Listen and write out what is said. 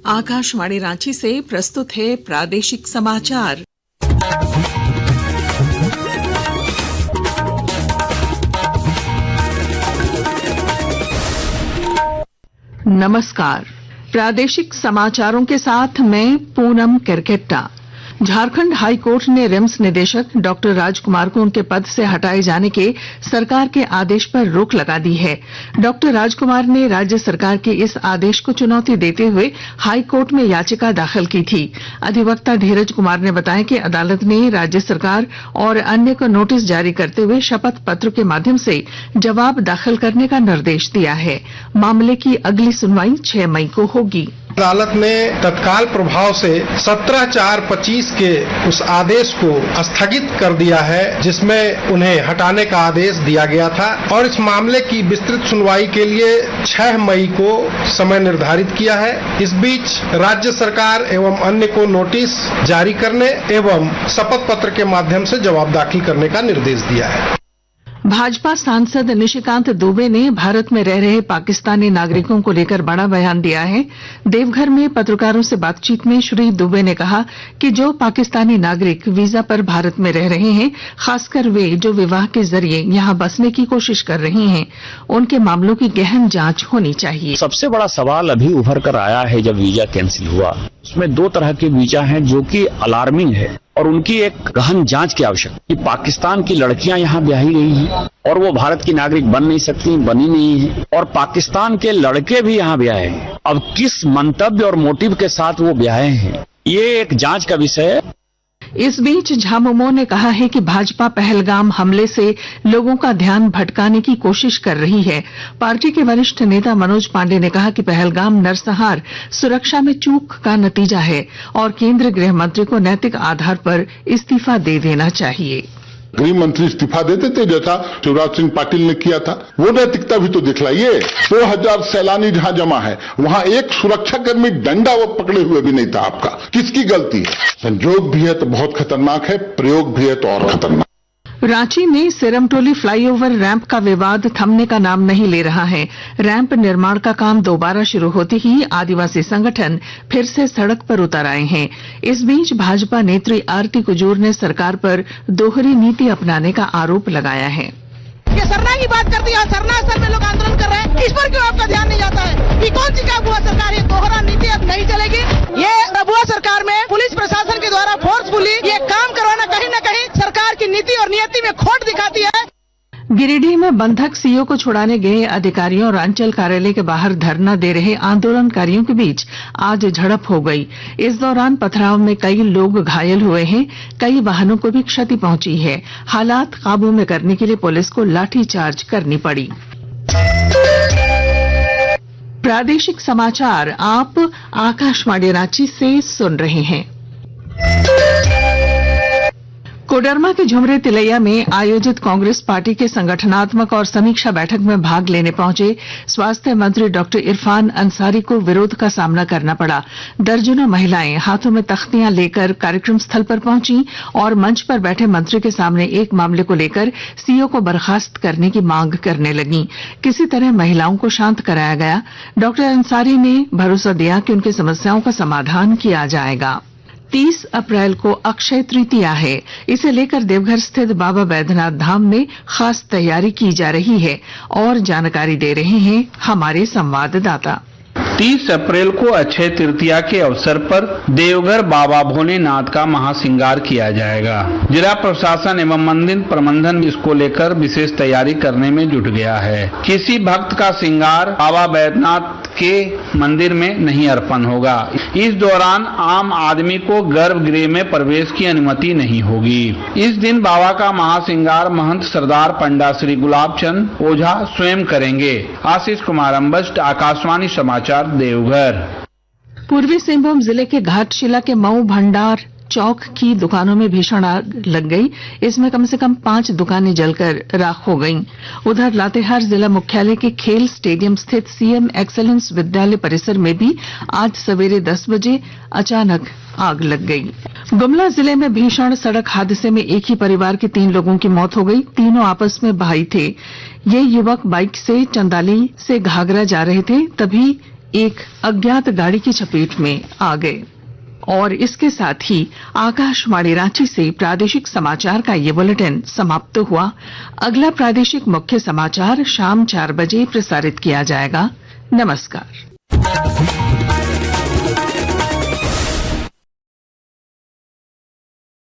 आकाशवाणी रांची से प्रस्तुत है प्रादेशिक समाचार। नमस्कार, प्रादेशिक समाचारों के साथ मैं पूनम किरकिट्टा। झारखंड हाई कोर्ट ने रिम्स निदेशक डॉक्टर राजकुमार को उनके पद से हटाए जाने के सरकार के आदेश पर रोक लगा दी है। डॉक्टर राजकुमार ने राज्य सरकार के इस आदेश को चुनौती देते हुए हाई कोर्ट में याचिका दाखिल की थी। अधिवक्ता धीरज कुमार ने बताया कि अदालत ने राज्य सरकार और अन्य को नोटिस जारी करते हुए शपथ पत्र के माध्यम से जवाब दाखिल करने का निर्देश दिया है। मामले की अगली सुनवाई 6 मई को होगी। अदालत ने तत्काल प्रभाव से 17/4/25 के उस आदेश को स्थगित कर दिया है जिसमें उन्हें हटाने का आदेश दिया गया था और इस मामले की विस्तृत सुनवाई के लिए 6 मई को समय निर्धारित किया है। इस बीच राज्य सरकार एवं अन्य को नोटिस जारी करने एवं शपथ पत्र के माध्यम से जवाब दाखिल करने का निर्देश दिया है। भाजपा सांसद निशिकांत दुबे ने भारत में रह रहे पाकिस्तानी नागरिकों को लेकर बड़ा बयान दिया है। देवघर में पत्रकारों से बातचीत में श्री दुबे ने कहा कि जो पाकिस्तानी नागरिक वीजा पर भारत में रह रहे हैं, खासकर वे जो विवाह के जरिए यहां बसने की कोशिश कर रहे हैं, उनके मामलों की गहन जांच होनी चाहिए। सबसे बड़ा सवाल अभी उभर कर आया है, जब वीजा कैंसिल हुआ उसमें 2 तरह के वीजा हैं जो कि अलार्मिंग है और उनकी एक गहन जांच की आवश्यकता कि पाकिस्तान की लड़कियां यहाँ ब्याही गई हैं और वो भारत की नागरिक बन नहीं सकती, बनी नहीं है, और पाकिस्तान के लड़के भी यहाँ ब्याहे हैं। अब किस मंतव्य और मोटिव के साथ वो ब्याहे हैं, ये एक जांच का विषय है। इस बीच झामुमो ने कहा है कि भाजपा पहलगाम हमले से लोगों का ध्यान भटकाने की कोशिश कर रही है। पार्टी के वरिष्ठ नेता मनोज पांडे ने कहा कि पहलगाम नरसंहार सुरक्षा में चूक का नतीजा है और केंद्रीय गृह मंत्री को नैतिक आधार पर इस्तीफा दे देना चाहिए। गृह मंत्री इस्तीफा देते थे जैसा शिवराज सिंह पाटिल ने किया था। वो नैतिकता भी तो दिखलाइए। 2,000 सैलानी जहां जमा है वहां एक सुरक्षाकर्मी डंडा वो पकड़े हुए भी नहीं था। आपका किसकी गलती है? संजोग भी है तो बहुत खतरनाक है, प्रयोग भी है तो और खतरनाक। रांची में सिरमटोली फ्लाईओवर रैंप का विवाद थमने का नाम नहीं ले रहा है। रैंप निर्माण का काम दोबारा शुरू होते ही आदिवासी संगठन फिर से सड़क पर उतर आए हैं। इस बीच भाजपा नेत्री आरती कुजूर ने सरकार पर दोहरी नीति अपनाने का आरोप लगाया है। ये सरना की बात करती है, सरना सर में लोग आंदोलन कर रहे हैं, इस पर क्यों आपका ध्यान नहीं जाता है? ये कौन सी क्या बुआ सरकार है? दोहरा नीति अब नहीं चलेगी। ये बुआ सरकार में पुलिस प्रशासन के द्वारा फोर्सफुली ये काम करवाना कहीं न कहीं सरकार की नीति और नियति में खोट दिखाती है। गिरिडीह में बंधक सीओ को छुड़ाने गए अधिकारियों और अंचल कार्यालय के बाहर धरना दे रहे आंदोलनकारियों के बीच आज झड़प हो गई। इस दौरान पथराव में कई लोग घायल हुए हैं, कई वाहनों को भी क्षति पहुंची है। हालात काबू में करने के लिए पुलिस को लाठीचार्ज करनी पड़ी। प्रादेशिक समाचार आप आकाशवाणी रांची से सुन रहे हैं। कोडरमा के झुमरे तिलैया में आयोजित कांग्रेस पार्टी के संगठनात्मक और समीक्षा बैठक में भाग लेने पहुंचे स्वास्थ्य मंत्री डॉक्टर इरफान अंसारी को विरोध का सामना करना पड़ा। दर्जनों महिलाएं हाथों में तख्तियां लेकर कार्यक्रम स्थल पर पहुंची और मंच पर बैठे मंत्री के सामने एक मामले को लेकर सीओ को बर्खास्त करने की मांग करने लगी। किसी तरह महिलाओं को शांत कराया गया। डॉक्टर अंसारी ने भरोसा दिया कि उनकी समस्याओं का समाधान किया जाएगा। 30 अप्रैल को अक्षय तृतीया है। इसे लेकर देवघर स्थित बाबा बैद्यनाथ धाम में खास तैयारी की जा रही है और जानकारी दे रहे हैं हमारे संवाददाता। 30 अप्रैल को अक्षय तृतीया के अवसर पर देवघर बाबा भोलेनाथ का महासिंगार किया जाएगा। जिला प्रशासन एवं मंदिर प्रबंधन इसको लेकर विशेष तैयारी करने में जुट गया है। किसी भक्त का सिंगार बाबा बैद्यनाथ के मंदिर में नहीं अर्पण होगा। इस दौरान आम आदमी को गर्भगृह में प्रवेश की अनुमति नहीं होगी। इस दिन बाबा का महासिंगार महंत सरदार पंडा श्री गुलाब चंद ओझा स्वयं करेंगे। आशीष कुमार अम्बस्ट, आकाशवाणी समाचार, देवघर। पूर्वी सिंहभूम जिले के घाटशिला के मऊ भंडार चौक की दुकानों में भीषण आग लग गई। इसमें कम से कम 5 दुकानें जलकर राख हो गईं। उधर लातेहार जिला मुख्यालय के खेल स्टेडियम स्थित सीएम एक्सेलेंस विद्यालय परिसर में भी आज सवेरे 10 बजे अचानक आग लग गई। गुमला जिले में भीषण सड़क हादसे में एक ही परिवार के 3 लोगों की मौत हो गई। तीनों आपस में भाई थे। ये युवक बाइक से चंदाली से घाघरा जा रहे थे, तभी एक अज्ञात गाड़ी की चपेट में आ गए। और इसके साथ ही आकाशवाणी रांची से प्रादेशिक समाचार का ये बुलेटिन समाप्त हुआ। अगला प्रादेशिक मुख्य समाचार शाम 4 बजे प्रसारित किया जाएगा। नमस्कार।